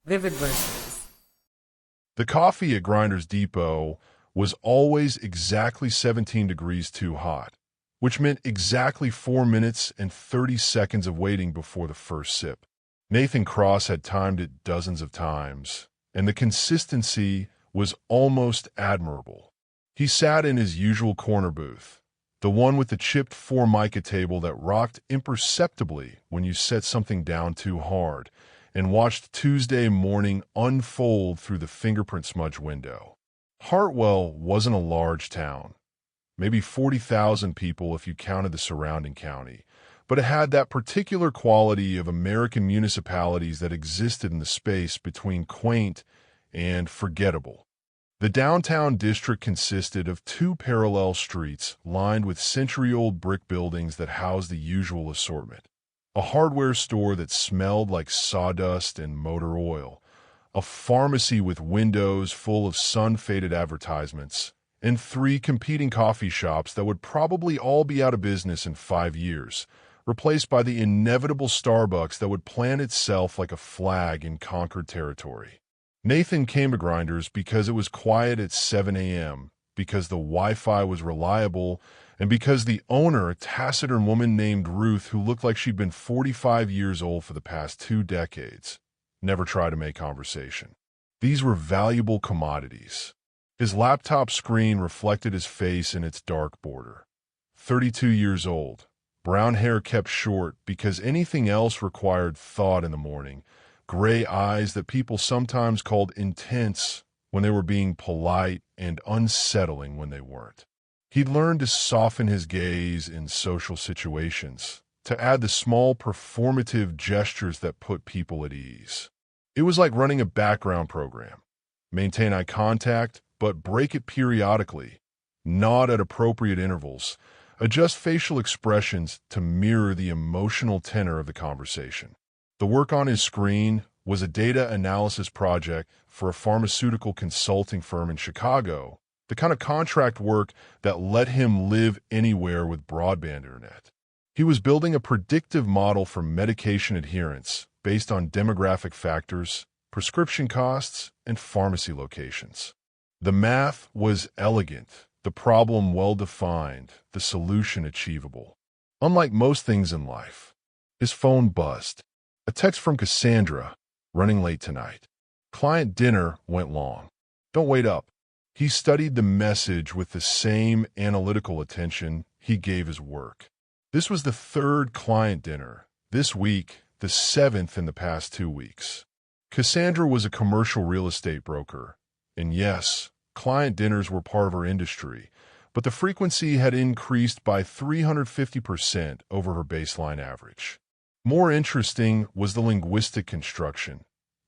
Vivid verses. The coffee at Grinders Depot was always exactly 17 degrees too hot, which meant exactly 4 minutes and 30 seconds of waiting before the first sip. Nathan Cross had timed it dozens of times, and the consistency was almost admirable. He sat in his usual corner booth, the one with the chipped Formica table that rocked imperceptibly when you set something down too hard, and watched Tuesday morning unfold through the fingerprint smudge window. Hartwell wasn't a large town, maybe 40,000 people if you counted the surrounding county, but it had that particular quality of American municipalities that existed in the space between quaint and forgettable. The downtown district consisted of two parallel streets lined with century-old brick buildings that housed the usual assortment. A hardware store that smelled like sawdust and motor oil, a pharmacy with windows full of sun-faded advertisements, and three competing coffee shops that would probably all be out of business in 5 years, replaced by the inevitable Starbucks that would plant itself like a flag in conquered territory. Nathan came to Grinders because it was quiet at 7 a.m., because the Wi-Fi was reliable, and because the owner, a taciturn woman named Ruth who looked like she'd been 45 years old for the past 2 decades, never tried to make conversation. These were valuable commodities. His laptop screen reflected his face in its dark border. 32 years old, brown hair kept short because anything else required thought in the morning, gray eyes that people sometimes called intense when they were being polite and unsettling when they weren't. He'd learned to soften his gaze in social situations, to add the small performative gestures that put people at ease. It was like running a background program. Maintain eye contact, but break it periodically. Nod at appropriate intervals. Adjust facial expressions to mirror the emotional tenor of the conversation. The work on his screen was a data analysis project for a pharmaceutical consulting firm in Chicago, the kind of contract work that let him live anywhere with broadband internet. He was building a predictive model for medication adherence based on demographic factors, prescription costs, and pharmacy locations. The math was elegant, the problem well-defined, the solution achievable. Unlike most things in life, his phone buzzed. A text from Cassandra, running late tonight. Client dinner went long. Don't wait up. He studied the message with the same analytical attention he gave his work. This was the 3rd client dinner, this week, the 7th in the past 2 weeks. Cassandra was a commercial real estate broker, and yes, client dinners were part of her industry, but the frequency had increased by 350% over her baseline average. More interesting was the linguistic construction.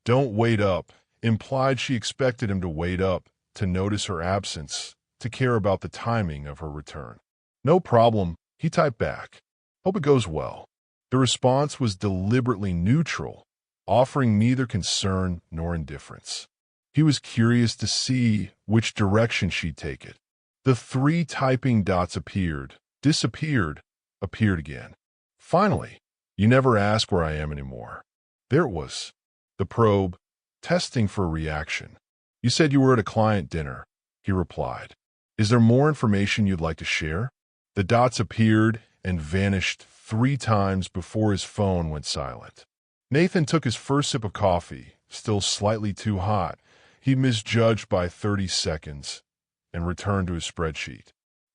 Don't wait up implied she expected him to wait up, to notice her absence, to care about the timing of her return. No problem, he typed back. Hope it goes well. The response was deliberately neutral, offering neither concern nor indifference. He was curious to see which direction she'd take it. The 3 typing dots appeared, disappeared, appeared again. Finally, you never ask where I am anymore. There it was. The probe, testing for a reaction. You said you were at a client dinner, he replied. Is there more information you'd like to share? The dots appeared and vanished 3 times before his phone went silent. Nathan took his first sip of coffee, still slightly too hot. He misjudged by 30 seconds and returned to his spreadsheet.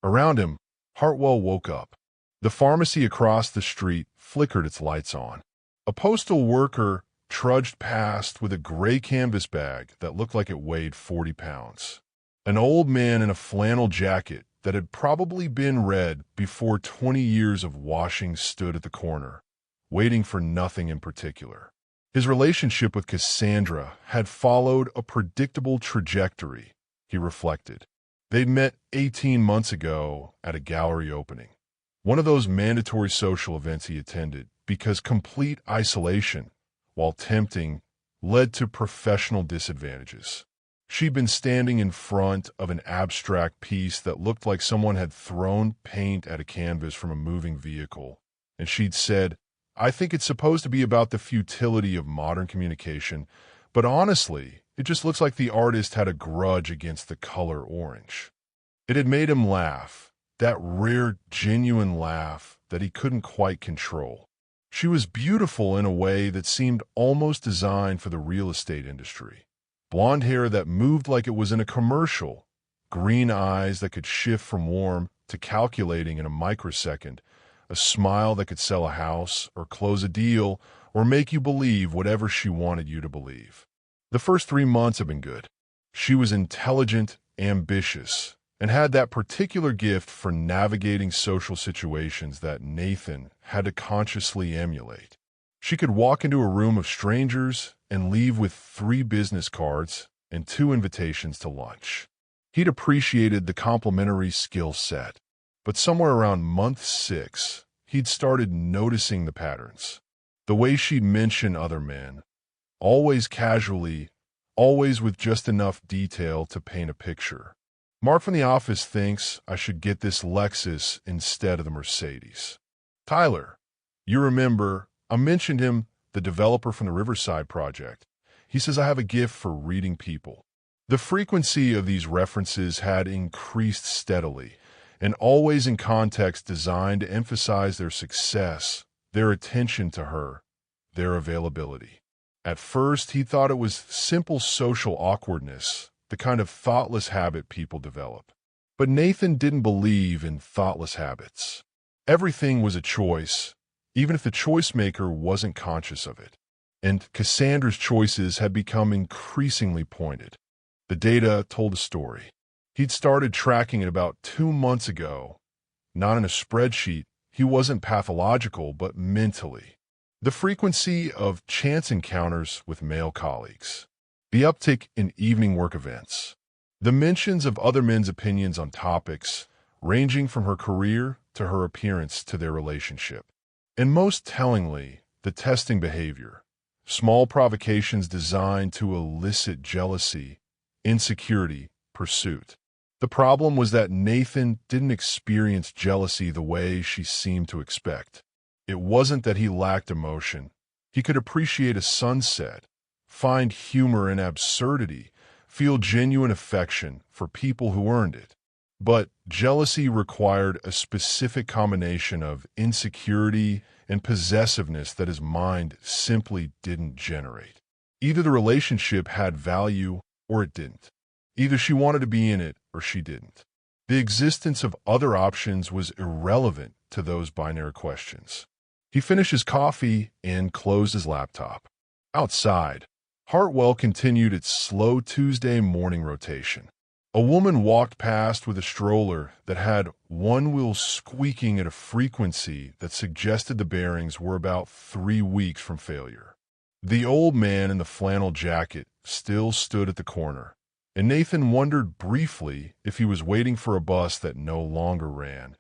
Around him, Hartwell woke up. The pharmacy across the street flickered its lights on. A postal worker trudged past with a gray canvas bag that looked like it weighed 40 pounds. An old man in a flannel jacket that had probably been red before 20 years of washing stood at the corner, waiting for nothing in particular. His relationship with Cassandra had followed a predictable trajectory, he reflected. They'd met 18 months ago at a gallery opening, one of those mandatory social events he attended because complete isolation, while tempting, led to professional disadvantages. She'd been standing in front of an abstract piece that looked like someone had thrown paint at a canvas from a moving vehicle, and she'd said, I think it's supposed to be about the futility of modern communication, But honestly, it just looks like the artist had a grudge against the color orange. It had made him laugh, that rare, genuine laugh that he couldn't quite control. She was beautiful in a way that seemed almost designed for the real estate industry. Blonde hair that moved like it was in a commercial, green eyes that could shift from warm to calculating in a microsecond, a smile that could sell a house or close a deal or make you believe whatever she wanted you to believe. The first 3 months had been good. She was intelligent, ambitious, and had that particular gift for navigating social situations that Nathan had to consciously emulate. She could walk into a room of strangers and leave with 3 business cards and 2 invitations to lunch. He'd appreciated the complimentary skill set, but somewhere around month 6, he'd started noticing the patterns. The way she'd mention other men, always casually, always with just enough detail to paint a picture. Mark from the office thinks I should get this Lexus instead of the Mercedes. Tyler, you remember, I mentioned him, the developer from the Riverside project. He says I have a gift for reading people. The frequency of these references had increased steadily, and always in context designed to emphasize their success, their attention to her, their availability. At first, he thought it was simple social awkwardness, the kind of thoughtless habit people develop. But Nathan didn't believe in thoughtless habits. Everything was a choice, even if the choice maker wasn't conscious of it. And Cassandra's choices had become increasingly pointed. The data told a story. He'd started tracking it about 2 months ago. Not in a spreadsheet, he wasn't pathological, but mentally. The frequency of chance encounters with male colleagues. The uptick in evening work events. The mentions of other men's opinions on topics, ranging from her career to her appearance to their relationship. And most tellingly, the testing behavior. Small provocations designed to elicit jealousy, insecurity, pursuit. The problem was that Nathan didn't experience jealousy the way she seemed to expect. It wasn't that he lacked emotion. He could appreciate a sunset, find humor in absurdity, feel genuine affection for people who earned it. But jealousy required a specific combination of insecurity and possessiveness that his mind simply didn't generate. Either the relationship had value or it didn't. Either she wanted to be in it or she didn't. The existence of other options was irrelevant to those binary questions. He finished his coffee and closed his laptop. Outside, Hartwell continued its slow Tuesday morning rotation. A woman walked past with a stroller that had one wheel squeaking at a frequency that suggested the bearings were about 3 weeks from failure. The old man in the flannel jacket still stood at the corner, and Nathan wondered briefly if he was waiting for a bus that no longer ran,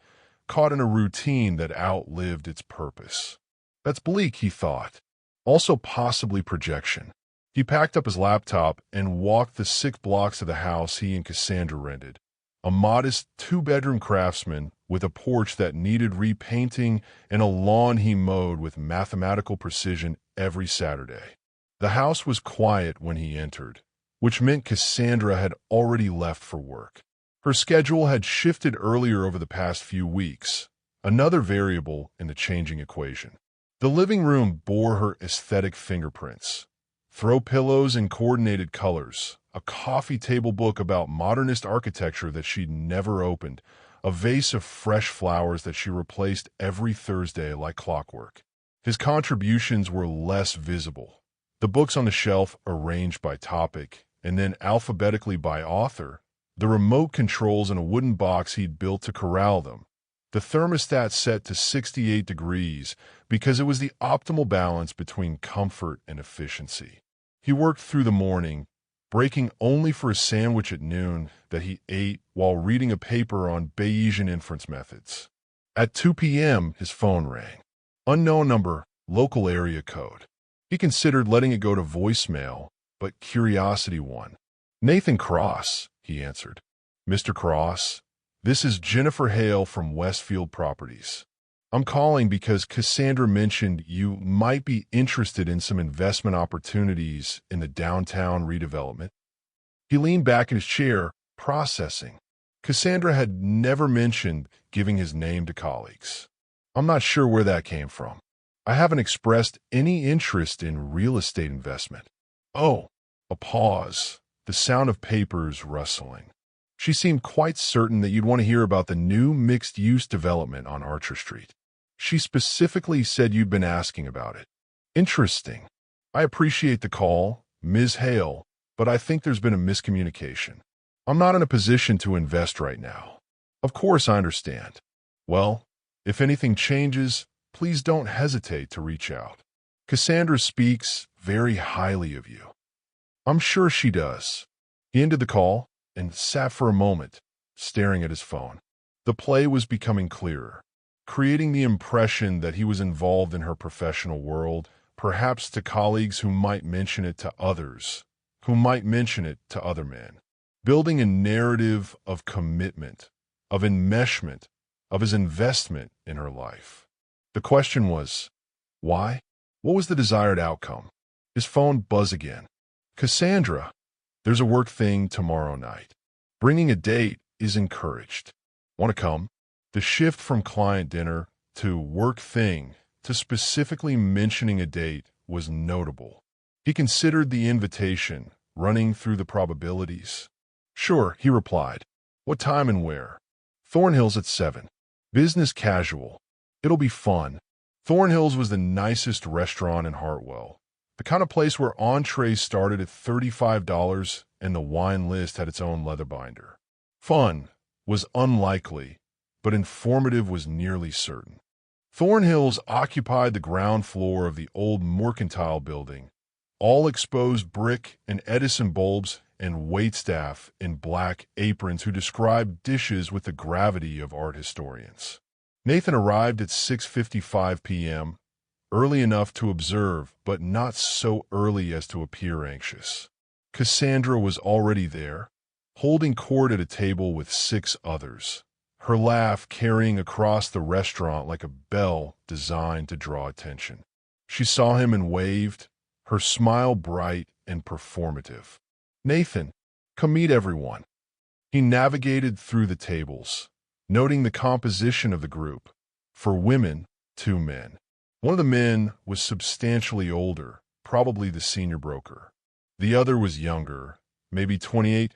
caught in a routine that outlived its purpose. That's bleak, he thought. Also possibly projection. He packed up his laptop and walked the 6 blocks of the house he and Cassandra rented. A modest 2-bedroom craftsman with a porch that needed repainting and a lawn he mowed with mathematical precision every Saturday. The house was quiet when he entered, which meant Cassandra had already left for work. Her schedule had shifted earlier over the past few weeks, another variable in the changing equation. The living room bore her aesthetic fingerprints. Throw pillows in coordinated colors, a coffee table book about modernist architecture that she'd never opened, a vase of fresh flowers that she replaced every Thursday like clockwork. His contributions were less visible. The books on the shelf arranged by topic, and then alphabetically by author, the remote controls in a wooden box he'd built to corral them, the thermostat set to 68 degrees because it was the optimal balance between comfort and efficiency. He worked through the morning, breaking only for a sandwich at noon that he ate while reading a paper on Bayesian inference methods. At 2 p.m., his phone rang. Unknown number, local area code. He considered letting it go to voicemail, but curiosity won. Nathan Cross, he answered. Mr. Cross, this is Jennifer Hale from Westfield Properties. I'm calling because Cassandra mentioned you might be interested in some investment opportunities in the downtown redevelopment. He leaned back in his chair, processing. Cassandra had never mentioned giving his name to colleagues. I'm not sure where that came from. I haven't expressed any interest in real estate investment. Oh, a pause, the sound of papers rustling. She seemed quite certain that you'd want to hear about the new mixed-use development on Archer Street. She specifically said you'd been asking about it. Interesting. I appreciate the call, Ms. Hale, but I think there's been a miscommunication. I'm not in a position to invest right now. Of course, I understand. Well, if anything changes, please don't hesitate to reach out. Cassandra speaks very highly of you. I'm sure she does. He ended the call and sat for a moment, staring at his phone. The play was becoming clearer, creating the impression that he was involved in her professional world, perhaps to colleagues who might mention it to others, who might mention it to other men. Building a narrative of commitment, of enmeshment, of his investment in her life. The question was, why? What was the desired outcome? His phone buzzed again. Cassandra, there's a work thing tomorrow night. Bringing a date is encouraged. Want to come? The shift from client dinner to work thing to specifically mentioning a date was notable. He considered the invitation, running through the probabilities. Sure, he replied. What time and where? Thornhill's at 7. Business casual. It'll be fun. Thornhill's was the nicest restaurant in Hartwell. The kind of place where entrees started at $35 and the wine list had its own leather binder. Fun was unlikely, but informative was nearly certain. Thornhill's occupied the ground floor of the old mercantile building, all exposed brick and Edison bulbs and waitstaff in black aprons who described dishes with the gravity of art historians. Nathan arrived at 6:55 p.m., early enough to observe, but not so early as to appear anxious. Cassandra was already there, holding court at a table with 6 others, her laugh carrying across the restaurant like a bell designed to draw attention. She saw him and waved, her smile bright and performative. Nathan, come meet everyone. He navigated through the tables, noting the composition of the group. For women, 2 men. One of the men was substantially older, probably the senior broker. The other was younger, maybe 28,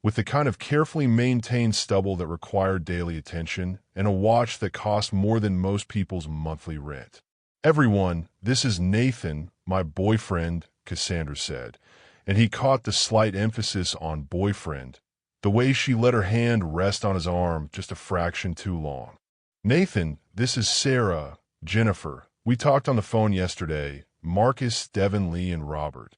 with the kind of carefully maintained stubble that required daily attention and a watch that cost more than most people's monthly rent. Everyone, this is Nathan, my boyfriend, Cassandra said, and he caught the slight emphasis on boyfriend, the way she let her hand rest on his arm just a fraction too long. Nathan, this is Sarah, Jennifer. We talked on the phone yesterday, Marcus, Devin, Lee, and Robert.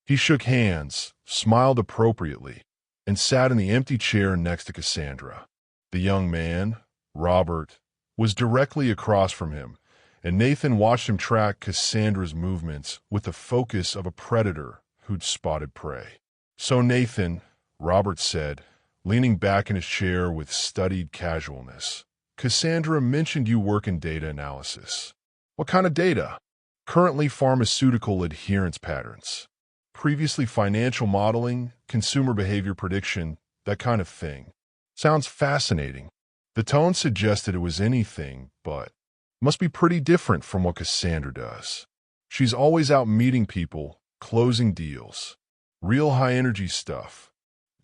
He shook hands, smiled appropriately, and sat in the empty chair next to Cassandra. The young man, Robert, was directly across from him, and Nathan watched him track Cassandra's movements with the focus of a predator who'd spotted prey. So Nathan, Robert said, leaning back in his chair with studied casualness, Cassandra mentioned you work in data analysis. What kind of data? Currently pharmaceutical adherence patterns. Previously financial modeling, consumer behavior prediction, that kind of thing. Sounds fascinating. The tone suggested it was anything, but must be pretty different from what Cassandra does. She's always out meeting people, closing deals. Real high-energy stuff.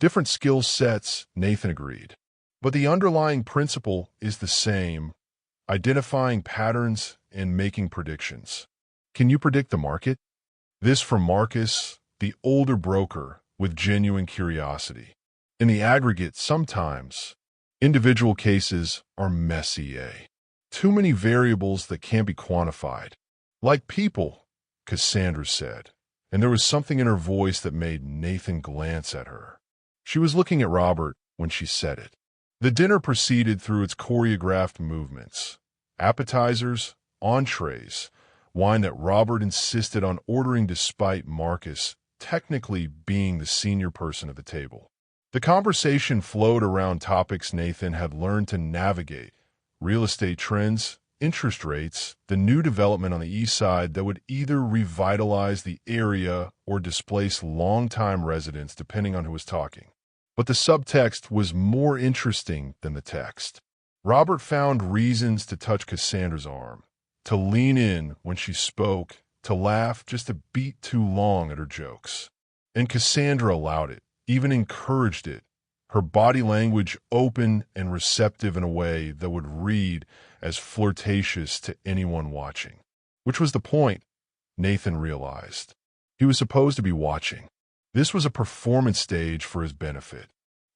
Different skill sets, Nathan agreed. But the underlying principle is the same, identifying patterns and making predictions. Can you predict the market? This from Marcus, the older broker, with genuine curiosity. In the aggregate, sometimes, individual cases are messy, Too many variables that can't be quantified. Like people, Cassandra said, and there was something in her voice that made Nathan glance at her. She was looking at Robert when she said it. The dinner proceeded through its choreographed movements. Appetizers, entrees, wine that Robert insisted on ordering despite Marcus technically being the senior person at the table. The conversation flowed around topics Nathan had learned to navigate: real estate trends, interest rates, the new development on the east side that would either revitalize the area or displace longtime residents, depending on who was talking. But the subtext was more interesting than the text. Robert found reasons to touch Cassandra's arm, to lean in when she spoke, to laugh just a beat too long at her jokes. And Cassandra allowed it, even encouraged it, her body language open and receptive in a way that would read as flirtatious to anyone watching. Which was the point, Nathan realized. He was supposed to be watching. This was a performance stage for his benefit.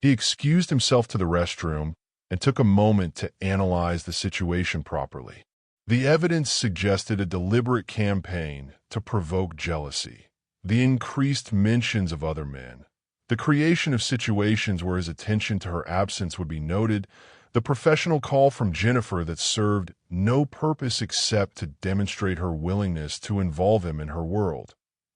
He excused himself to the restroom and took a moment to analyze the situation properly. The evidence suggested a deliberate campaign to provoke jealousy, the increased mentions of other men, the creation of situations where his attention to her absence would be noted, the professional call from Jennifer that served no purpose except to demonstrate her willingness to involve him in her world.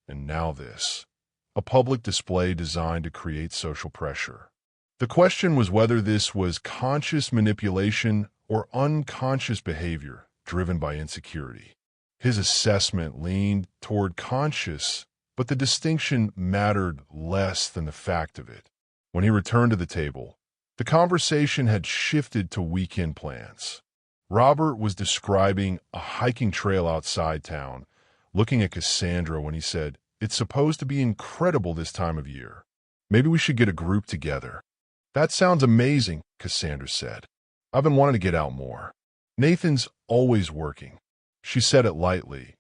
And now this, a public display designed to create social pressure. The question was whether this was conscious manipulation or unconscious behavior driven by insecurity. His assessment leaned toward conscious, but the distinction mattered less than the fact of it. When he returned to the table, the conversation had shifted to weekend plans. Robert was describing a hiking trail outside town, looking at Cassandra when he said, "It's supposed to be incredible this time of year. Maybe we should get a group together." "That sounds amazing," Cassandra said. "I've been wanting to get out more." "Nathan's always working." She said it lightly,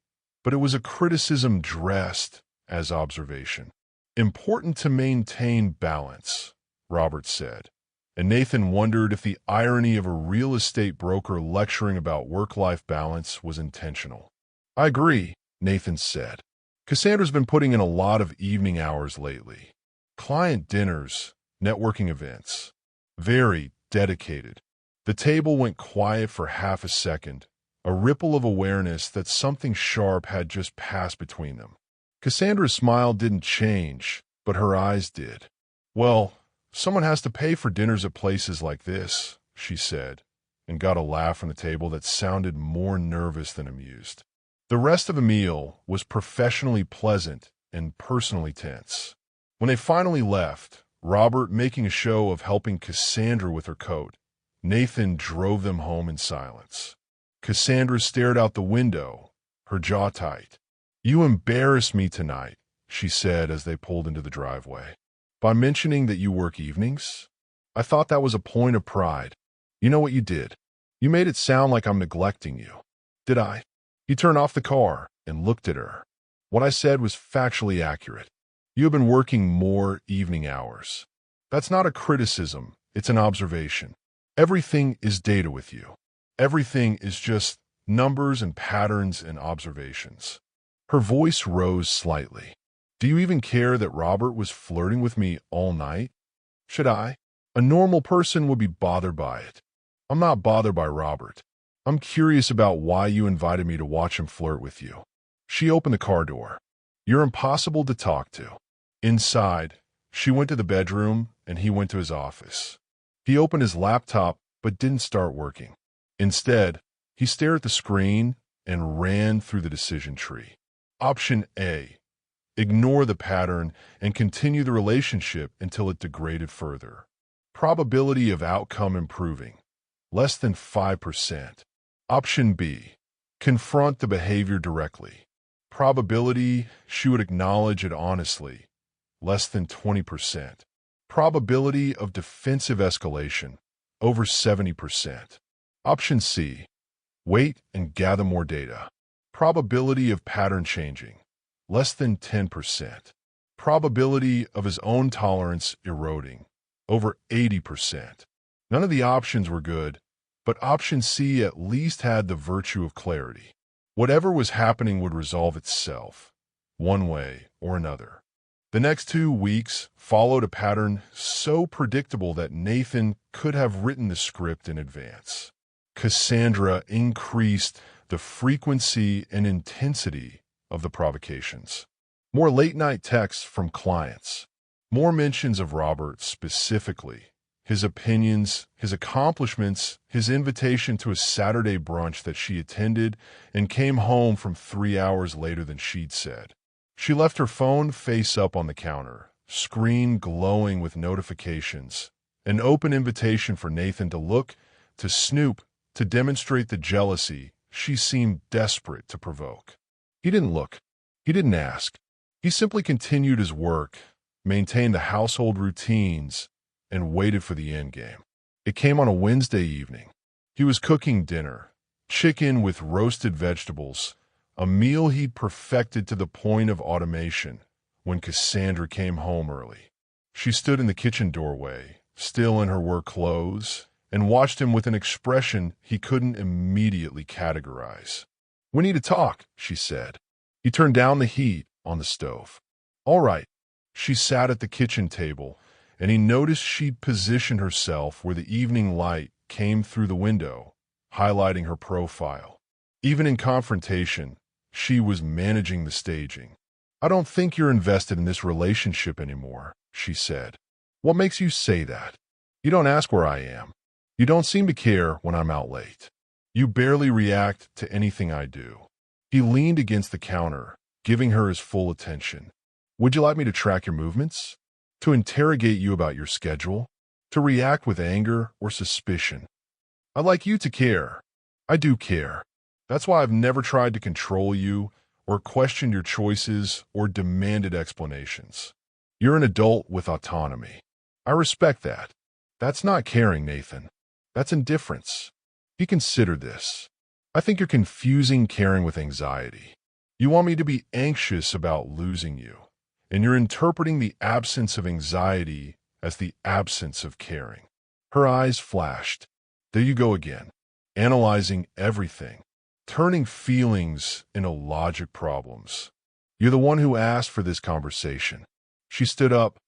but it was a criticism dressed as observation. "Important to maintain balance," Robert said, and Nathan wondered if the irony of a real estate broker lecturing about work-life balance was intentional. "I agree," Nathan said. "Cassandra's been putting in a lot of evening hours lately. Client dinners, networking events. Very dedicated." The table went quiet for half a second, a ripple of awareness that something sharp had just passed between them. Cassandra's smile didn't change, but her eyes did. "Well, someone has to pay for dinners at places like this," she said, and got a laugh from the table that sounded more nervous than amused. The rest of the meal was professionally pleasant and personally tense. When they finally left, Robert making a show of helping Cassandra with her coat, Nathan drove them home in silence. Cassandra stared out the window, her jaw tight. "You embarrass me tonight," she said as they pulled into the driveway. "By mentioning that you work evenings? I thought that was a point of pride. You know what you did? You made it sound like I'm neglecting you." "Did I?" He turned off the car and looked at her. "What I said was factually accurate. You have been working more evening hours. That's not a criticism, it's an observation. Everything is data with you. Everything is just numbers and patterns and observations." Her voice rose slightly. "Do you even care that Robert was flirting with me all night? Should I? A normal person would be bothered by it. I'm not bothered by Robert. I'm curious about why you invited me to watch him flirt with you." She opened the car door. "You're impossible to talk to." Inside, she went to the bedroom and he went to his office. He opened his laptop but didn't start working. Instead, he stared at the screen and ran through the decision tree. Option A. Ignore the pattern and continue the relationship until it degraded further. Probability of outcome improving. Less than 5%. Option B. Confront the behavior directly. Probability she would acknowledge it honestly. Less than 20%. Probability of defensive escalation. Over 70%. Option C. Wait and gather more data. Probability of pattern changing. Less than 10%. Probability of his own tolerance eroding. Over 80%. None of the options were good, but option C at least had the virtue of clarity. Whatever was happening would resolve itself, one way or another. The next 2 weeks followed a pattern so predictable that Nathan could have written the script in advance. Cassandra increased the frequency and intensity of the provocations. More late-night texts from clients. More mentions of Robert specifically, his opinions, his accomplishments, his invitation to a Saturday brunch that she attended and came home from 3 hours later than she'd said. She left her phone face up on the counter, screen glowing with notifications, an open invitation for Nathan to look, to snoop, to demonstrate the jealousy she seemed desperate to provoke. He didn't look. He didn't ask. He simply continued his work, maintained the household routines, and waited for the endgame. It came on a Wednesday evening. He was cooking dinner, chicken with roasted vegetables, a meal he'd perfected to the point of automation, when Cassandra came home early. She stood in the kitchen doorway, still in her work clothes, and watched him with an expression he couldn't immediately categorize. "We need to talk," she said. He turned down the heat on the stove. "All right." She sat at the kitchen table, and he noticed she'd positioned herself where the evening light came through the window, highlighting her profile. Even in confrontation, she was managing the staging. "I don't think you're invested in this relationship anymore," she said. "What makes you say that? You don't ask where I am. You don't seem to care when I'm out late. You barely react to anything I do." He leaned against the counter, giving her his full attention. "Would you like me to track your movements? To interrogate you about your schedule? To react with anger or suspicion? I'd like you to care. I do care. That's why I've never tried to control you or questioned your choices or demanded explanations. You're an adult with autonomy. I respect that. That's not caring, Nathan. That's indifference." He considered this. "I think you're confusing caring with anxiety. You want me to be anxious about losing you, and you're interpreting the absence of anxiety as the absence of caring." Her eyes flashed. There you go again, analyzing everything, turning feelings into logic problems. "You're the one who asked for this conversation." She stood up,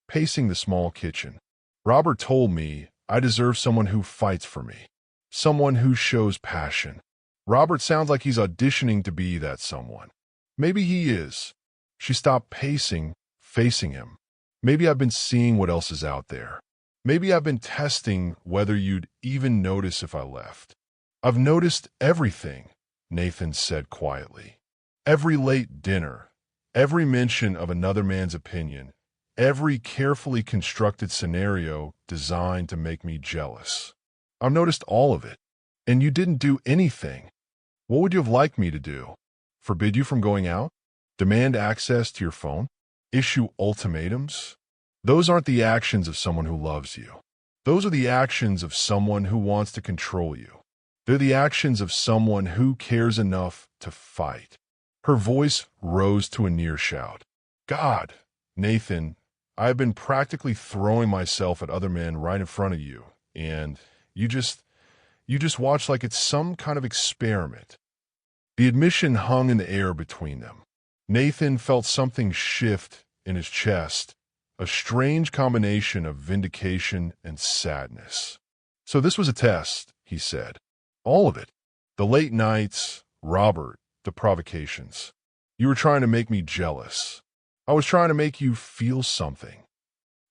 pacing the small kitchen. "Robert told me I deserve someone who fights for me, someone who shows passion. Robert sounds like he's auditioning to be that someone. Maybe he is." She stopped pacing, facing him. "Maybe I've been seeing what else is out there. Maybe I've been testing whether you'd even notice if I left." "I've noticed everything," Nathan said quietly. "Every late dinner, every mention of another man's opinion, every carefully constructed scenario designed to make me jealous. I've noticed all of it, and you didn't do anything. What would you have liked me to do? Forbid you from going out? Demand access to your phone? Issue ultimatums? Those aren't the actions of someone who loves you. Those are the actions of someone who wants to control you. They're the actions of someone who cares enough to fight." Her voice rose to a near shout. "God, Nathan, I've been practically throwing myself at other men right in front of you, and you just watch like it's some kind of experiment." The admission hung in the air between them. Nathan felt something shift in his chest, a strange combination of vindication and sadness. "So this was a test," he said. "All of it. The late nights, Robert, the provocations. You were trying to make me jealous. I was trying to make you feel something.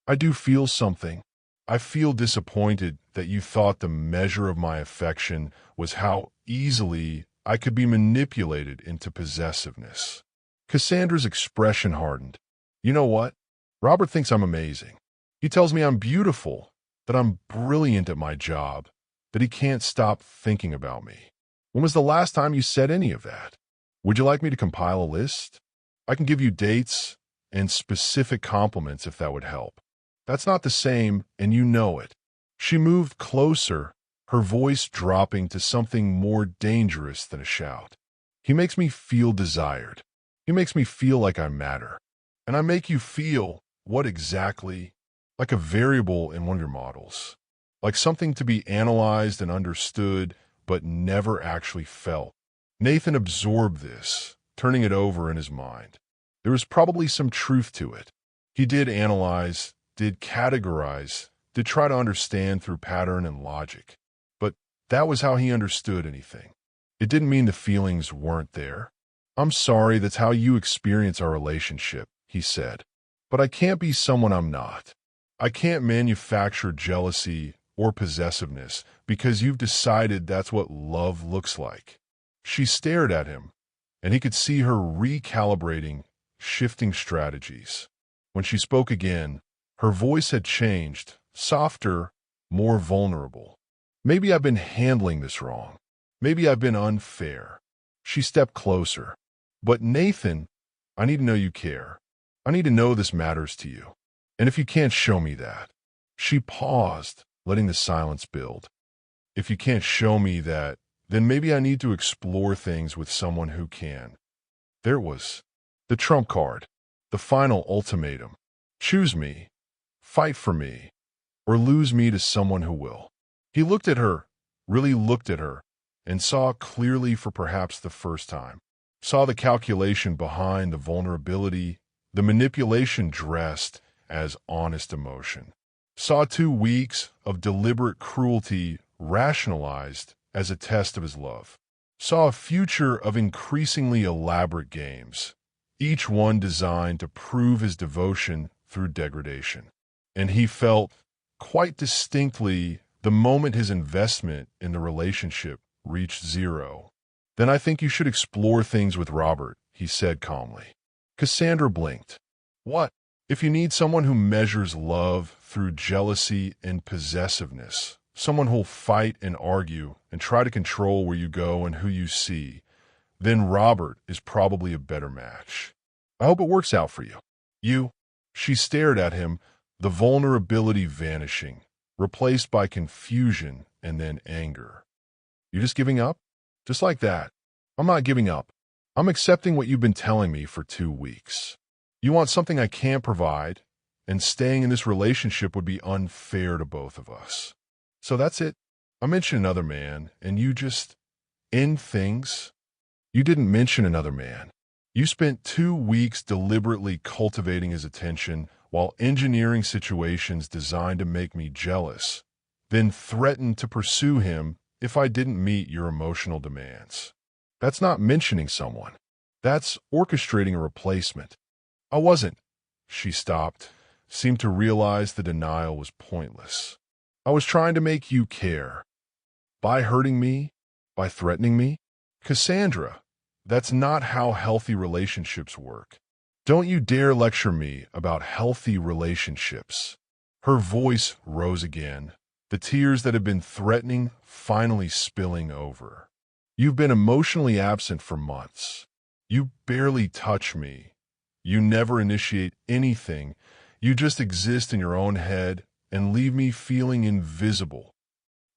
I do feel something. I feel disappointed that you thought the measure of my affection was how easily I could be manipulated into possessiveness." Cassandra's expression hardened. "You know what? Robert thinks I'm amazing. He tells me I'm beautiful, that I'm brilliant at my job, that he can't stop thinking about me. When was the last time you said any of that? Would you like me to compile a list? I can give you dates and specific compliments if that would help. That's not the same, and you know it." She moved closer, her voice dropping to something more dangerous than a shout. "He makes me feel desired. He makes me feel like I matter. And I make you feel what exactly? Like a variable in one of your models. Like something to be analyzed and understood, but never actually felt." Nathan absorbed this, turning it over in his mind. There was probably some truth to it. He did analyze, did categorize, did try to understand through pattern and logic. But that was how he understood anything. It didn't mean the feelings weren't there. "I'm sorry that's how you experience our relationship," he said. "But I can't be someone I'm not. I can't manufacture jealousy or possessiveness because you've decided that's what love looks like. She stared at him, and he could see her recalibrating, shifting strategies. When she spoke again, her voice had changed, softer, more vulnerable. Maybe I've been handling this wrong. Maybe I've been unfair. She stepped closer. But Nathan, I need to know you care. I need to know this matters to you. And if you can't show me that. She paused, letting the silence build. If you can't show me that, then maybe I need to explore things with someone who can. There it was. The trump card. The final ultimatum. Choose me. Fight for me. Or lose me to someone who will. He looked at her, really looked at her, and saw clearly for perhaps the first time. Saw the calculation behind the vulnerability, the manipulation dressed as honest emotion. Saw 2 weeks of deliberate cruelty rationalized as a test of his love. Saw a future of increasingly elaborate games, each one designed to prove his devotion through degradation. And he felt, quite distinctly, the moment his investment in the relationship reached zero. Then I think you should explore things with Robert, he said calmly. Cassandra blinked. What? If you need someone who measures love through jealousy and possessiveness, someone who'll fight and argue and try to control where you go and who you see, then Robert is probably a better match. I hope it works out for you. You? She stared at him, the vulnerability vanishing, replaced by confusion and then anger. You just giving up? Just like that. I'm not giving up. I'm accepting what you've been telling me for 2 weeks. You want something I can't provide, and staying in this relationship would be unfair to both of us. So that's it. I mentioned another man, and you just end things. You didn't mention another man. You spent 2 weeks deliberately cultivating his attention while engineering situations designed to make me jealous, then threatened to pursue him if I didn't meet your emotional demands. That's not mentioning someone. That's orchestrating a replacement. I wasn't. She stopped, seemed to realize the denial was pointless. I was trying to make you care. By hurting me? By threatening me? Cassandra, that's not how healthy relationships work. Don't you dare lecture me about healthy relationships. Her voice rose again, the tears that had been threatening finally spilling over. You've been emotionally absent for months. You barely touch me. You never initiate anything. You just exist in your own head and leave me feeling invisible.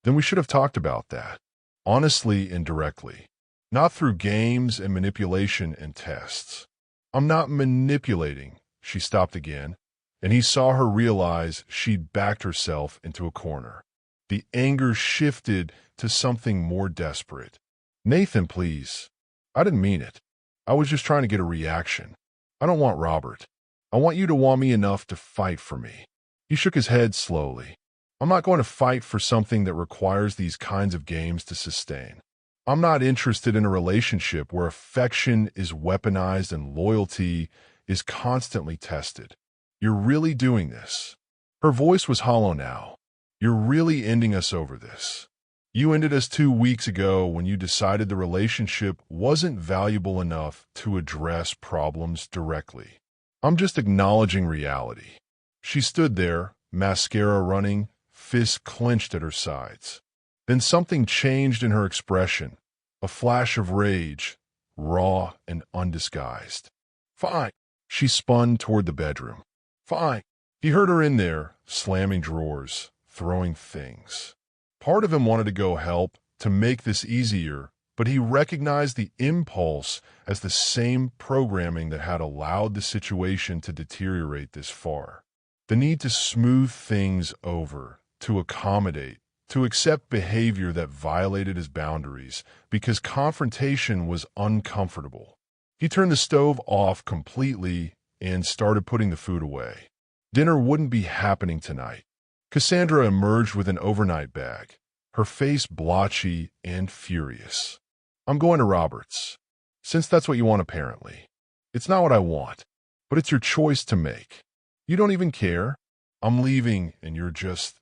Then we should have talked about that, honestly and directly, not through games and manipulation and tests. I'm not manipulating, she stopped again, and he saw her realize she'd backed herself into a corner. The anger shifted to something more desperate. Nathan, please. I didn't mean it. I was just trying to get a reaction. I don't want Robert. I want you to want me enough to fight for me. He shook his head slowly. I'm not going to fight for something that requires these kinds of games to sustain. I'm not interested in a relationship where affection is weaponized and loyalty is constantly tested. You're really doing this. Her voice was hollow now. You're really ending us over this. You ended us 2 weeks ago when you decided the relationship wasn't valuable enough to address problems directly. I'm just acknowledging reality. She stood there, mascara running, fists clenched at her sides. Then something changed in her expression, a flash of rage, raw and undisguised. Fine. She spun toward the bedroom. Fine. He heard her in there, slamming drawers, throwing things. Part of him wanted to go help, to make this easier, but he recognized the impulse as the same programming that had allowed the situation to deteriorate this far. The need to smooth things over, to accommodate, to accept behavior that violated his boundaries because confrontation was uncomfortable. He turned the stove off completely and started putting the food away. Dinner wouldn't be happening tonight. Cassandra emerged with an overnight bag, her face blotchy and furious. I'm going to Robert's. Since that's what you want apparently. It's not what I want, but it's your choice to make. You don't even care. I'm leaving and you're just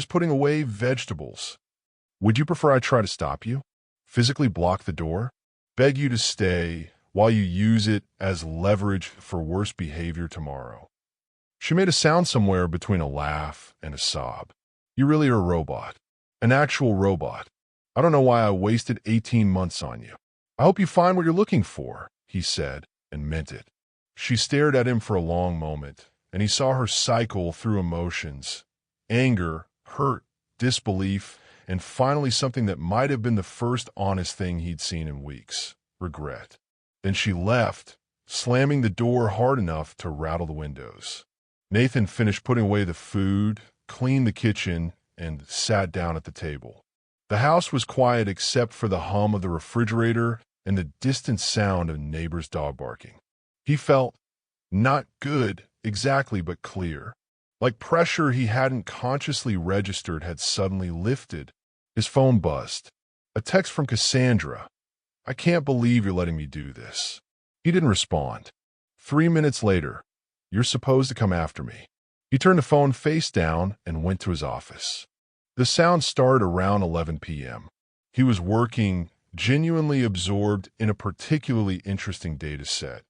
putting away vegetables. Would you prefer I try to stop you? Physically block the door? Beg you to stay while you use it as leverage for worse behavior tomorrow? She made a sound somewhere between a laugh and a sob. You really are a robot. An actual robot. I don't know why I wasted 18 months on you. I hope you find what you're looking for, he said, and meant it. She stared at him for a long moment, and he saw her cycle through emotions: anger, hurt, disbelief, and finally something that might have been the first honest thing he'd seen in weeks: regret. Then she left, slamming the door hard enough to rattle the windows. Nathan finished putting away the food, cleaned the kitchen, and sat down at the table. The house was quiet except for the hum of the refrigerator and the distant sound of neighbors' dog barking. He felt not good exactly, but clear. Like pressure he hadn't consciously registered had suddenly lifted. His phone buzzed. A text from Cassandra. I can't believe you're letting me do this. He didn't respond. 3 minutes later, you're supposed to come after me. He turned the phone face down and went to his office. The sound started around 11 p.m. He was working, genuinely absorbed in a particularly interesting data set,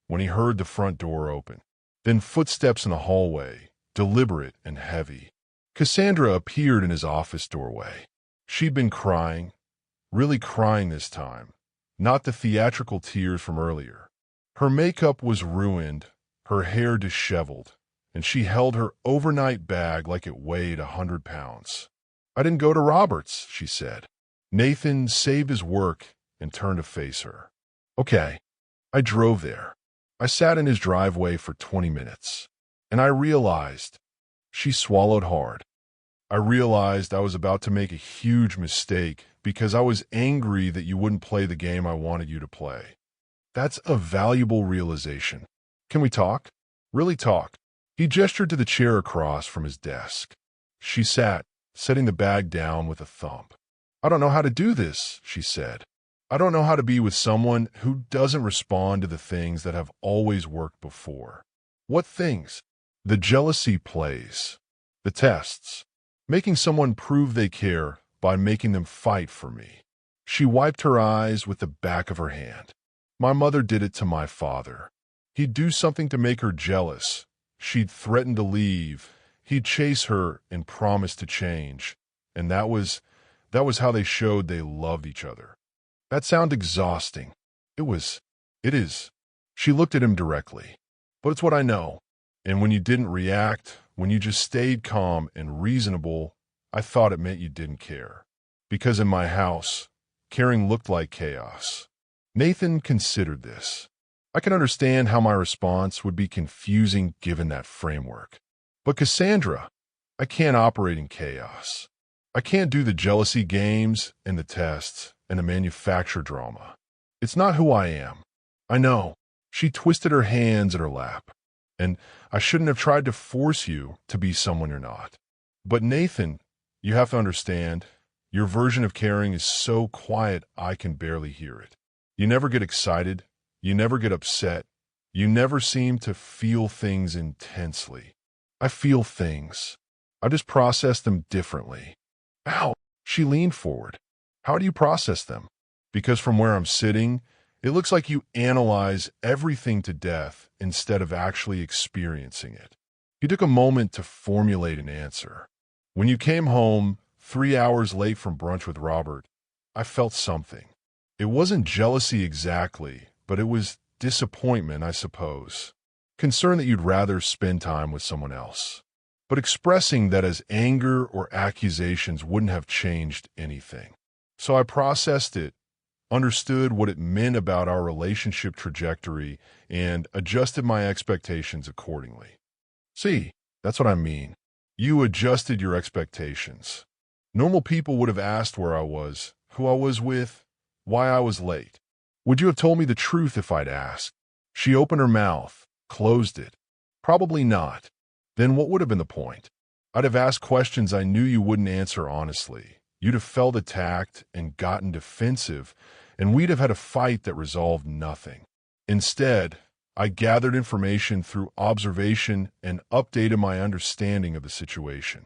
when he heard the front door open. Then footsteps in the hallway, deliberate and heavy. Cassandra appeared in his office doorway. She'd been crying, really crying this time, not the theatrical tears from earlier. Her makeup was ruined, her hair disheveled, and she held her overnight bag like it weighed 100 pounds. I didn't go to Robert's, she said. Nathan saved his work and turned to face her. Okay, I drove there. I sat in his driveway for 20 minutes, and I realized, she swallowed hard. I realized I was about to make a huge mistake because I was angry that you wouldn't play the game I wanted you to play. That's a valuable realization. Can we talk? Really talk. He gestured to the chair across from his desk. She sat, setting the bag down with a thump. I don't know how to do this, she said. I don't know how to be with someone who doesn't respond to the things that have always worked before. What things? The jealousy plays. The tests. Making someone prove they care by making them fight for me. She wiped her eyes with the back of her hand. My mother did it to my father. He'd do something to make her jealous. She'd threaten to leave. He'd chase her and promise to change. And that was how they showed they loved each other. That sounded exhausting. It is. She looked at him directly. But it's what I know. And when you didn't react, when you just stayed calm and reasonable, I thought it meant you didn't care. Because in my house, caring looked like chaos. Nathan considered this. I can understand how my response would be confusing given that framework. But Cassandra, I can't operate in chaos. I can't do the jealousy games and the tests and the manufactured drama. It's not who I am. I know. She twisted her hands at her lap. And I shouldn't have tried to force you to be someone you're not. But Nathan, you have to understand, your version of caring is so quiet I can barely hear it. You never get excited. You never get upset. You never seem to feel things intensely. I feel things. I just process them differently. Ow! She leaned forward. How do you process them? Because from where I'm sitting, it looks like you analyze everything to death instead of actually experiencing it. He took a moment to formulate an answer. When you came home 3 hours late from brunch with Robert, I felt something. It wasn't jealousy exactly, but it was disappointment, I suppose. Concern that you'd rather spend time with someone else. But expressing that as anger or accusations wouldn't have changed anything. So I processed it, understood what it meant about our relationship trajectory, and adjusted my expectations accordingly. See, that's what I mean. You adjusted your expectations. Normal people would have asked where I was, who I was with, why I was late. Would you have told me the truth if I'd asked? She opened her mouth, closed it. Probably not. Then what would have been the point? I'd have asked questions I knew you wouldn't answer honestly. You'd have felt attacked and gotten defensive, and we'd have had a fight that resolved nothing. Instead, I gathered information through observation and updated my understanding of the situation.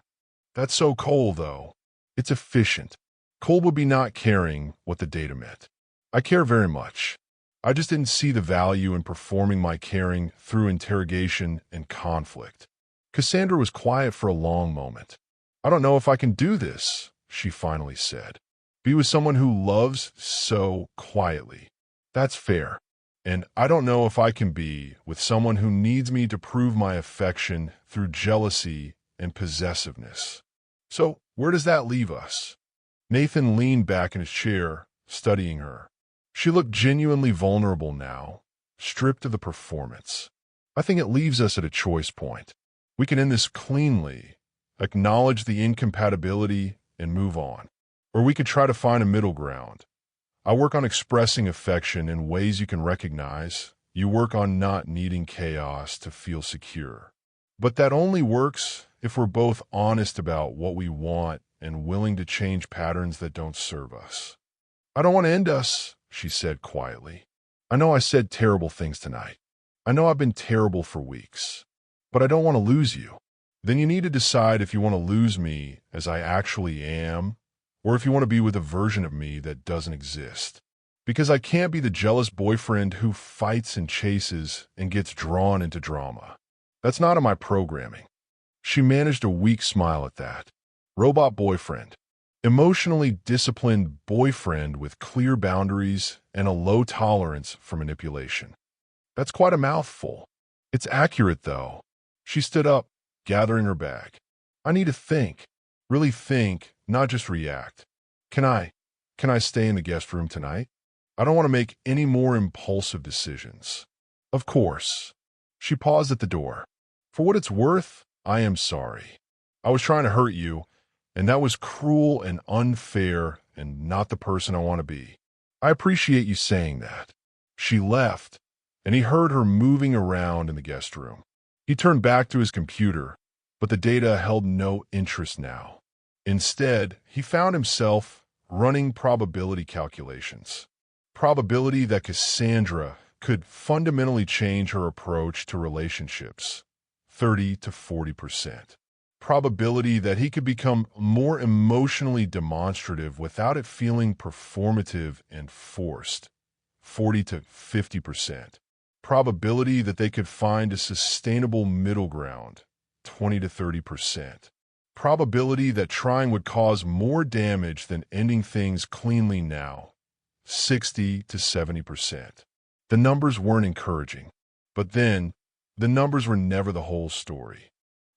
That's so cold, though. It's efficient. Cold would be not caring what the data meant. I care very much. I just didn't see the value in performing my caring through interrogation and conflict. Cassandra was quiet for a long moment. I don't know if I can do this, she finally said. Be with someone who loves so quietly. That's fair. And I don't know if I can be with someone who needs me to prove my affection through jealousy and possessiveness. So, where does that leave us? Nathan leaned back in his chair, studying her. She looked genuinely vulnerable now, stripped of the performance. I think it leaves us at a choice point. We can end this cleanly, acknowledge the incompatibility, and move on. Or we could try to find a middle ground. I work on expressing affection in ways you can recognize. You work on not needing chaos to feel secure. But that only works if we're both honest about what we want and willing to change patterns that don't serve us. I don't want to end us, she said quietly. I know I said terrible things tonight. I know I've been terrible for weeks. But I don't want to lose you. Then you need to decide if you want to lose me as I actually am, or if you want to be with a version of me that doesn't exist. Because I can't be the jealous boyfriend who fights and chases and gets drawn into drama. That's not in my programming. She managed a weak smile at that. Robot boyfriend. Emotionally disciplined boyfriend with clear boundaries and a low tolerance for manipulation. That's quite a mouthful. It's accurate, though. She stood up, gathering her bag. I need to think. Really think, not just react. Can I stay in the guest room tonight? I don't want to make any more impulsive decisions. Of course. She paused at the door. For what it's worth, I am sorry. I was trying to hurt you, and that was cruel and unfair and not the person I want to be. I appreciate you saying that. She left, and he heard her moving around in the guest room. He turned back to his computer, but the data held no interest now. Instead, he found himself running probability calculations. Probability that Cassandra could fundamentally change her approach to relationships, 30 to 40%. Probability that he could become more emotionally demonstrative without it feeling performative and forced, 40 to 50%. Probability that they could find a sustainable middle ground, 20 to 30%. Probability that trying would cause more damage than ending things cleanly now, 60 to 70%. The numbers weren't encouraging, but then the numbers were never the whole story.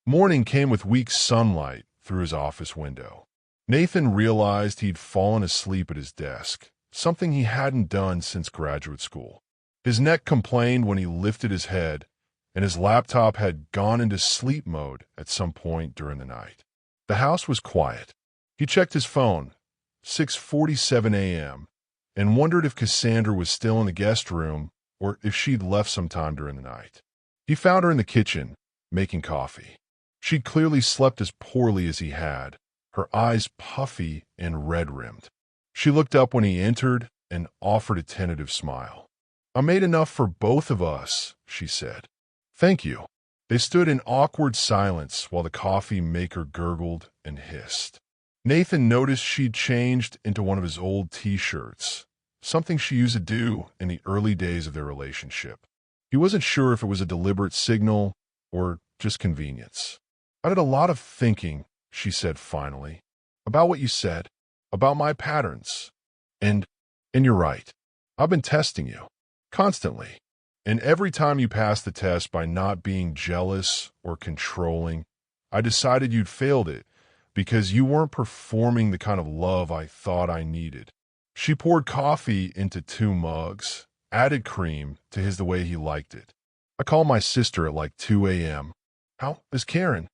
Morning came with weak sunlight through his office window. Nathan realized he'd fallen asleep at his desk, something he hadn't done since graduate school. His neck complained when he lifted his head, and his laptop had gone into sleep mode at some point during the night. The house was quiet. He checked his phone, 6:47 a.m., and wondered if Cassandra was still in the guest room or if she'd left sometime during the night. He found her in the kitchen, making coffee. She'd clearly slept as poorly as he had, her eyes puffy and red-rimmed. She looked up when he entered and offered a tentative smile. I made enough for both of us, she said. Thank you. They stood in awkward silence while the coffee maker gurgled and hissed. Nathan noticed she'd changed into one of his old t-shirts, something she used to do in the early days of their relationship. He wasn't sure if it was a deliberate signal or just convenience. I did a lot of thinking, she said finally, about what you said, about my patterns. And you're right. I've been testing you, constantly. And every time you passed the test by not being jealous or controlling, I decided you'd failed it because you weren't performing the kind of love I thought I needed. She poured coffee into 2 mugs, added cream to his the way he liked it. I called my sister at like 2 a.m. How is Karen?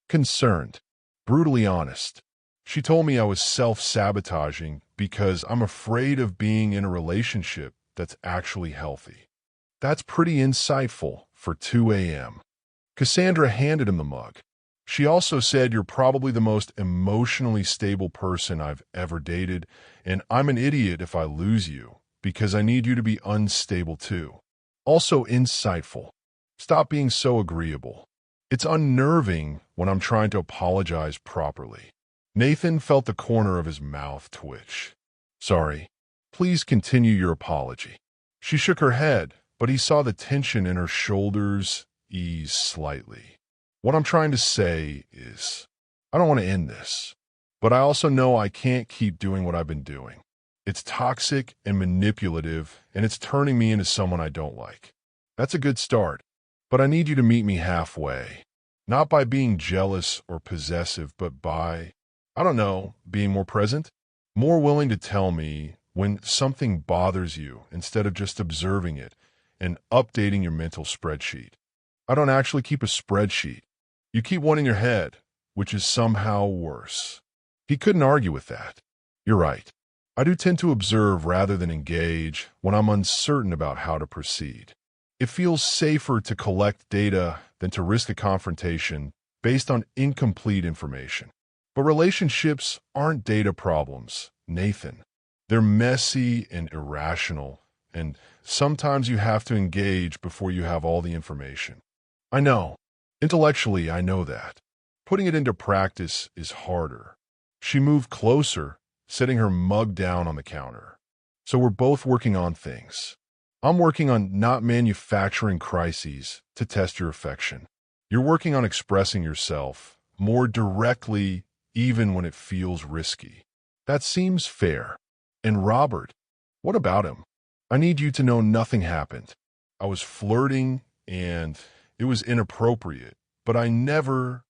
Concerned, brutally honest. She told me I was self-sabotaging because I'm afraid of being in a relationship that's actually healthy. That's pretty insightful for 2 a.m. Cassandra handed him the mug. She also said you're probably the most emotionally stable person I've ever dated, and I'm an idiot if I lose you, because I need you to be unstable too. Also insightful. Stop being so agreeable. It's unnerving when I'm trying to apologize properly. Nathan felt the corner of his mouth twitch. Sorry. Please continue your apology. She shook her head, but he saw the tension in her shoulders ease slightly. What I'm trying to say is, I don't want to end this, but I also know I can't keep doing what I've been doing. It's toxic and manipulative, and it's turning me into someone I don't like. That's a good start, but I need you to meet me halfway. Not by being jealous or possessive, but by, I don't know, being more present, more willing to tell me when something bothers you instead of just observing it and updating your mental spreadsheet. I don't actually keep a spreadsheet. You keep one in your head, which is somehow worse. He couldn't argue with that. You're right. I do tend to observe rather than engage when I'm uncertain about how to proceed. It feels safer to collect data than to risk a confrontation based on incomplete information. But relationships aren't data problems, Nathan. They're messy and irrational, and sometimes you have to engage before you have all the information. I know. Intellectually, I know that. Putting it into practice is harder. She moved closer, setting her mug down on the counter. So we're both working on things. I'm working on not manufacturing crises to test your affection. You're working on expressing yourself more directly even when it feels risky. That seems fair. And Robert, what about him? I need you to know nothing happened. I was flirting and it was inappropriate, but I know.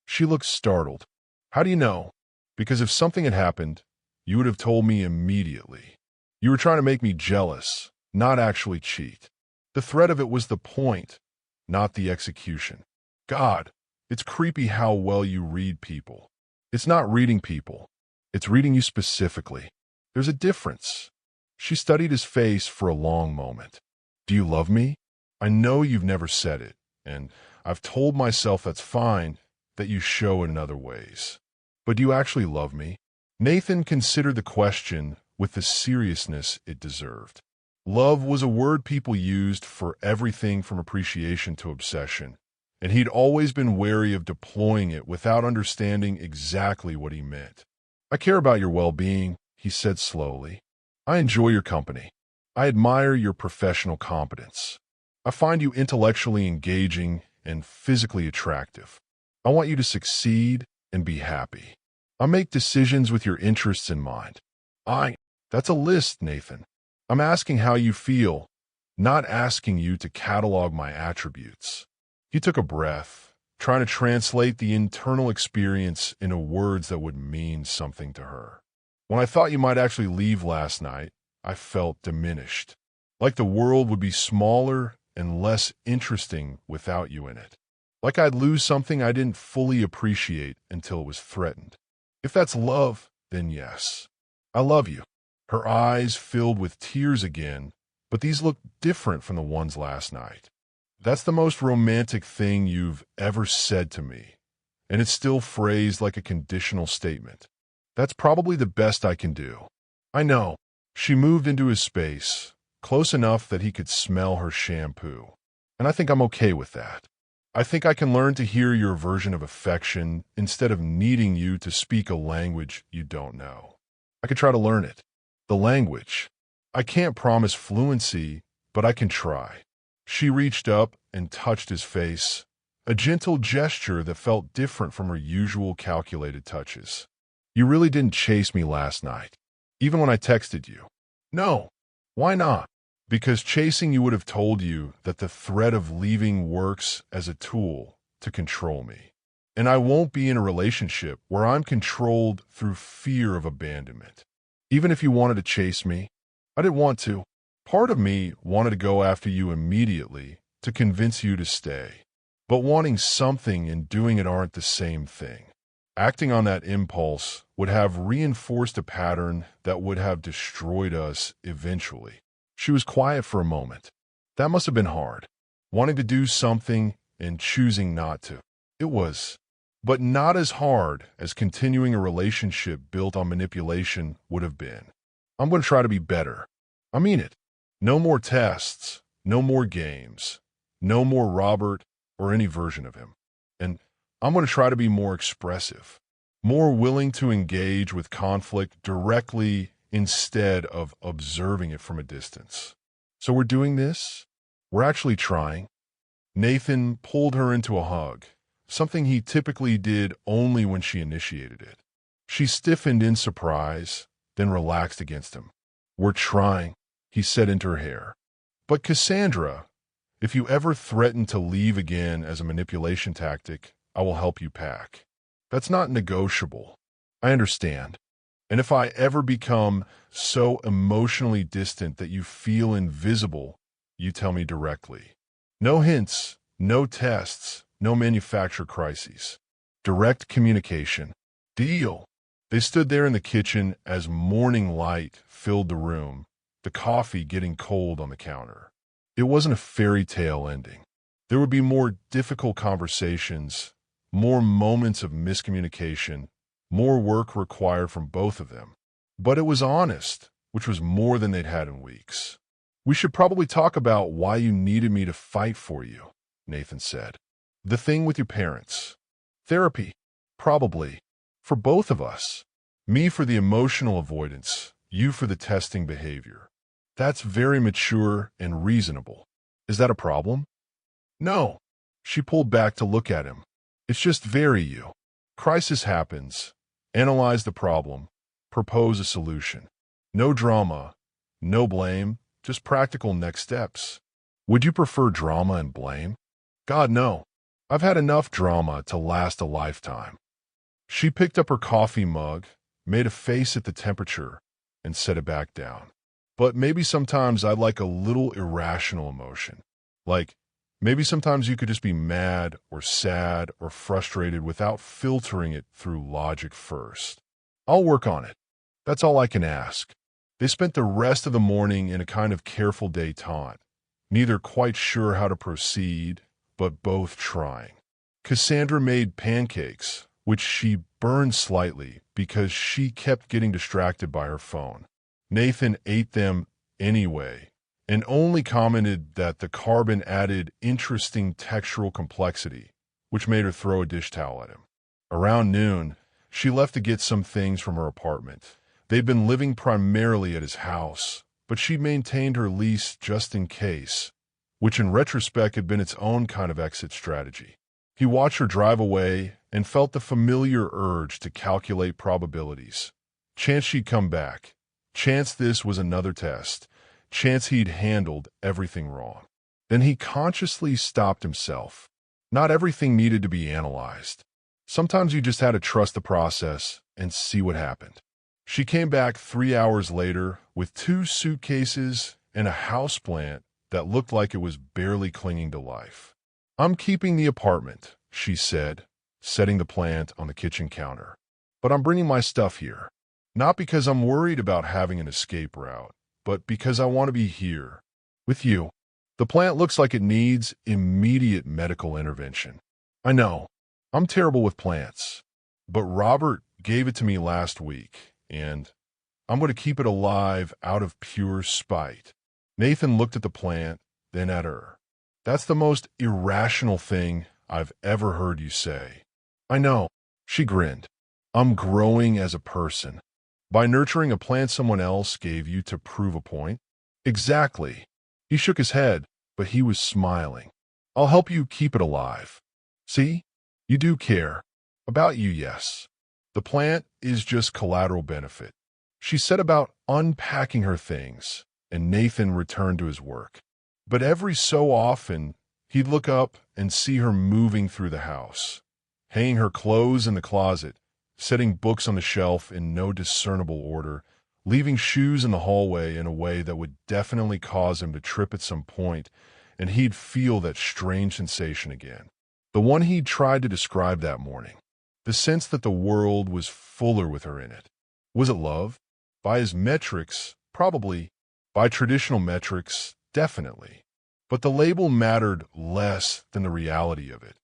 She looked startled. How do you know? Because if something had happened, you would have told me immediately. You were trying to make me jealous, not actually cheat. The threat of it was the point, not the execution. God, it's creepy how well you read people. It's not reading people. It's reading you specifically. There's a difference. She studied his face for a long moment. Do you love me? I know you've never said it, and I've told myself that's fine, that you show it in other ways. But do you actually love me? Nathan considered the question with the seriousness it deserved. Love was a word people used for everything from appreciation to obsession, and he'd always been wary of deploying it without understanding exactly what he meant. I care about your well-being, he said slowly. I enjoy your company. I admire your professional competence. I find you intellectually engaging and physically attractive. I want you to succeed and be happy. I make decisions with your interests in mind. That's a list, Nathan. I'm asking how you feel, not asking you to catalog my attributes. He took a breath, trying to translate the internal experience into words that would mean something to her. When I thought you might actually leave last night, I felt diminished, like the world would be smaller and less interesting without you in it. Like I'd lose something I didn't fully appreciate until it was threatened. If that's love, then yes. I love you. Her eyes filled with tears again, but these looked different from the ones last night. That's the most romantic thing you've ever said to me, and it's still phrased like a conditional statement. That's probably the best I can do. I know. She moved into his space, close enough that he could smell her shampoo, and I think I'm okay with that. I think I can learn to hear your version of affection instead of needing you to speak a language you don't know. I could try to learn it. The language. I can't promise fluency, but I can try. She reached up and touched his face, a gentle gesture that felt different from her usual calculated touches. You really didn't chase me last night, even when I texted you. No. Why not? Because chasing you would have told you that the threat of leaving works as a tool to control me. And I won't be in a relationship where I'm controlled through fear of abandonment. Even if you wanted to chase me, I didn't want to. Part of me wanted to go after you immediately to convince you to stay. But wanting something and doing it aren't the same thing. Acting on that impulse would have reinforced a pattern that would have destroyed us eventually. She was quiet for a moment. That must have been hard. Wanting to do something and choosing not to. It was. But not as hard as continuing a relationship built on manipulation would have been. I'm going to try to be better. I mean it. No more tests, No more games. No more Robert or any version of him. And I'm going to try to be more expressive, more willing to engage with conflict directly instead of observing it from a distance. So we're doing this? We're actually trying. Nathan pulled her into a hug, something he typically did only when she initiated it. She stiffened in surprise, then relaxed against him. We're trying, he said into her hair. But Cassandra, if you ever threaten to leave again as a manipulation tactic, I will help you pack. That's not negotiable. I understand. And if I ever become so emotionally distant that you feel invisible, you tell me directly. No hints, no tests, no manufactured crises. Direct communication. Deal. They stood there in the kitchen as morning light filled the room, the coffee getting cold on the counter. It wasn't a fairy tale ending. There would be more difficult conversations, more moments of miscommunication, more work required from both of them. But it was honest, which was more than they'd had in weeks. We should probably talk about why you needed me to fight for you, Nathan said. The thing with your parents. Therapy. Probably. For both of us. Me for the emotional avoidance, you for the testing behavior. That's very mature and reasonable. Is that a problem? No. She pulled back to look at him. It's just very you. Crisis happens. Analyze the problem. Propose a solution. No drama. No blame. Just practical next steps. Would you prefer drama and blame? God, no. I've had enough drama to last a lifetime. She picked up her coffee mug, made a face at the temperature, and set it back down. But maybe sometimes I'd like a little irrational emotion. Like, maybe sometimes you could just be mad or sad or frustrated without filtering it through logic first. I'll work on it. That's all I can ask. They spent the rest of the morning in a kind of careful détente, neither quite sure how to proceed, but both trying. Cassandra made pancakes, which she burned slightly because she kept getting distracted by her phone. Nathan ate them anyway, and only commented that the carbon added interesting textural complexity, which made her throw a dish towel at him. Around noon, she left to get some things from her apartment. They'd been living primarily at his house, but she maintained her lease just in case, which in retrospect had been its own kind of exit strategy. He watched her drive away and felt the familiar urge to calculate probabilities. Chance she'd come back. Chance this was another test. Chance he'd handled everything wrong. Then he consciously stopped himself. Not everything needed to be analyzed. Sometimes you just had to trust the process and see what happened. She came back 3 hours later with 2 suitcases and a houseplant that looked like it was barely clinging to life. I'm keeping the apartment, she said, setting the plant on the kitchen counter. But I'm bringing my stuff here. Not because I'm worried about having an escape route, but because I want to be here, with you. The plant looks like it needs immediate medical intervention. I know, I'm terrible with plants, but Robert gave it to me last week, and I'm going to keep it alive out of pure spite. Nathan looked at the plant, then at her. That's the most irrational thing I've ever heard you say. I know, she grinned. I'm growing as a person. By nurturing a plant someone else gave you to prove a point? Exactly. He shook his head, but he was smiling. I'll help you keep it alive. See? You do care. About you, yes. The plant is just collateral benefit. She set about unpacking her things, and Nathan returned to his work. But every so often, he'd look up and see her moving through the house, hanging her clothes in the closet, setting books on the shelf in no discernible order, leaving shoes in the hallway in a way that would definitely cause him to trip at some point, and he'd feel that strange sensation again. The one he'd tried to describe that morning. The sense that the world was fuller with her in it. Was it love? By his metrics, probably. By traditional metrics, definitely. But the label mattered less than the reality of it.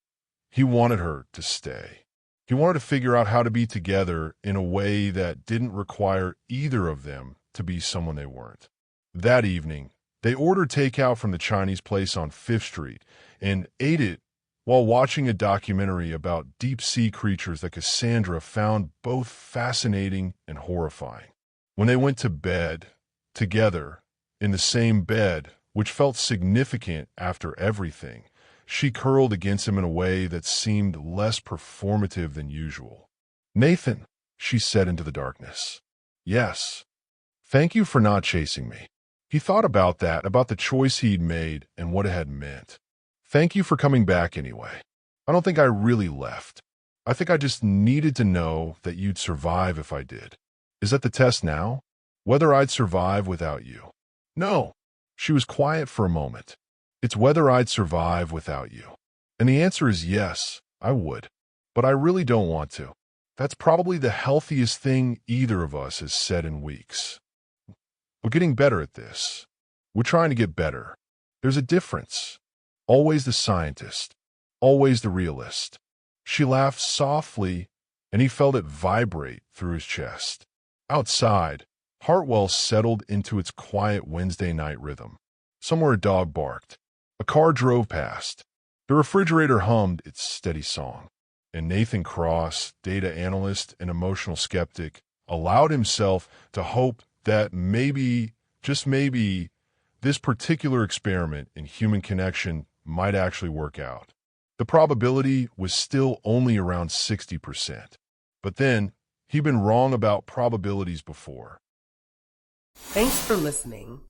He wanted her to stay. He wanted to figure out how to be together in a way that didn't require either of them to be someone they weren't. That evening, They ordered takeout from the Chinese place on Fifth Street and ate it while watching a documentary about deep-sea creatures that Cassandra found both fascinating and horrifying. When they went to bed, together, in the same bed, which felt significant after everything, she curled against him in a way that seemed less performative than usual. "Nathan," she said into the darkness. "Yes. Thank you for not chasing me." He thought about that, about the choice he'd made and what it had meant. "Thank you for coming back anyway. I don't think I really left. I think I just needed to know that you'd survive if I did. Is that the test now? Whether I'd survive without you?" "No." She was quiet for a moment. "It's whether I'd survive without you. And the answer is yes, I would. But I really don't want to. That's probably the healthiest thing either of us has said in weeks. We're getting better at this. We're trying to get better. There's a difference. Always the scientist. Always the realist." She laughed softly, and he felt it vibrate through his chest. Outside, Hartwell settled into its quiet Wednesday night rhythm. Somewhere a dog barked. A car drove past. The refrigerator hummed its steady song. And Nathan Cross, data analyst and emotional skeptic, allowed himself to hope that maybe, just maybe, this particular experiment in human connection might actually work out. The probability was still only around 60%. But then, he'd been wrong about probabilities before. Thanks for listening.